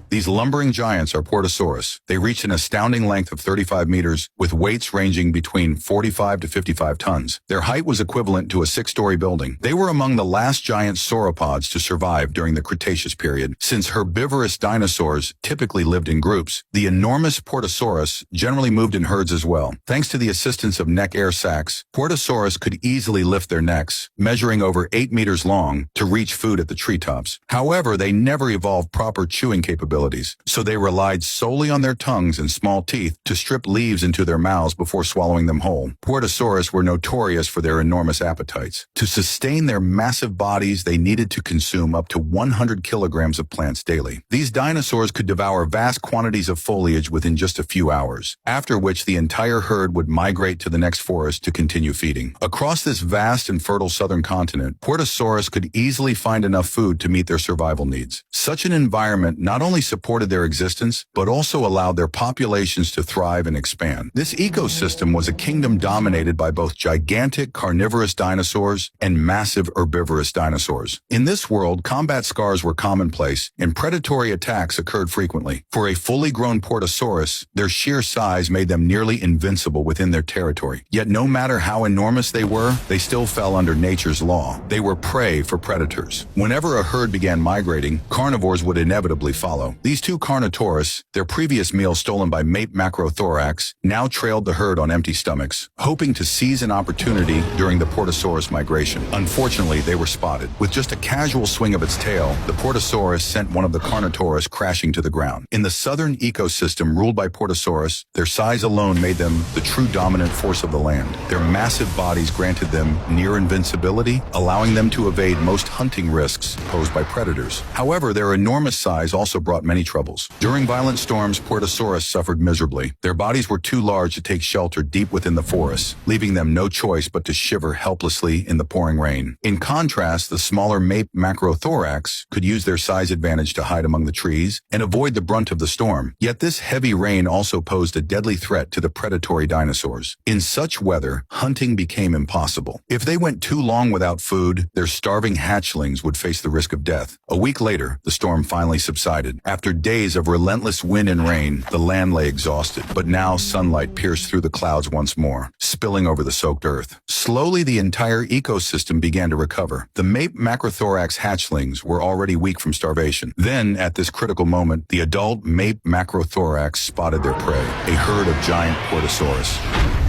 These lumbering giants are Portosaurus. They reach an astounding length of 35 meters, with weights ranging between 45 to 55 tons. Their height was equivalent to a 6-story building. They were among the last giant sauropods to survive during the Cretaceous period. Since herbivorous dinosaurs typically lived in groups, the enormous Portosaurus generally moved in herds as well. Thanks to the assistance of neck-air sacs, Portosaurus could easily lift their necks, measuring over 8 meters long, to reach food at the treetops. However, they never evolved proper chewing capabilities, so they relied solely on their tongues and small teeth to strip leaves into their mouths before swallowing them whole. Portosaurus were notorious for their enormous appetites. To sustain their massive bodies, they needed to consume up to 100 kilograms of plants daily. These dinosaurs could devour vast quantities of foliage within just a few hours, after which the entire herd would migrate to the next forest to continue feeding. Across this vast and fertile southern continent, Portosaurus could easily find enough food to meet their survival needs. Such an environment not only supported their existence, but also allowed their populations to thrive and expand. This ecosystem was a kingdom dominated by both gigantic carnivorous dinosaurs and massive herbivorous dinosaurs. In this world, combat scars were commonplace, and predatory attacks occurred frequently. For a fully grown Portosaurus, their sheer size made them nearly invincible within their territory. Yet no matter how enormous they were, they still fell under nature's law. They were prey for predators. Whenever a herd began migrating, carnivores would inevitably follow. These two Carnotaurus, their previous meal stolen by Mate Macrothorax, now trailed the herd on empty stomachs, hoping to seize an opportunity during the Portosaurus migration. Unfortunately, they were spotted. With just a casual swing of its tail, the Portosaurus sent one of the Carnotaurus crashing to the ground. In the southern ecosystem ruled by Portosaurus, their size alone made them the true dominant force of the land. Their massive bodies granted them near invincibility, allowing them to evade most hunting risks posed by predators. However, their enormous size also brought many troubles. During violent storms, Portosaurus suffered miserably. Their bodies were too large to take shelter deep within the forests, leaving them no choice but to shiver helplessly in the pouring rain. In contrast, the smaller Mate Macrothorax could use their size advantage to hide among the trees and avoid the brunt of the storm. Yet this heavy rain also posed a deadly threat to the predatory dinosaurs. In such weather, hunting became impossible. If they went too long without food, their starving hatchlings would face the risk of death. A week later, the storm finally subsided. After days of relentless wind and rain, the land lay exhausted, but now sunlight pierced through the clouds once more, spilling over the soaked earth. Slowly, the entire ecosystem began to recover. The Mate Macrothorax hatchlings were already weak from starvation. Then, at this critical moment, the adult Mate Macrothorax spotted their prey, a herd of giant Portosaurus.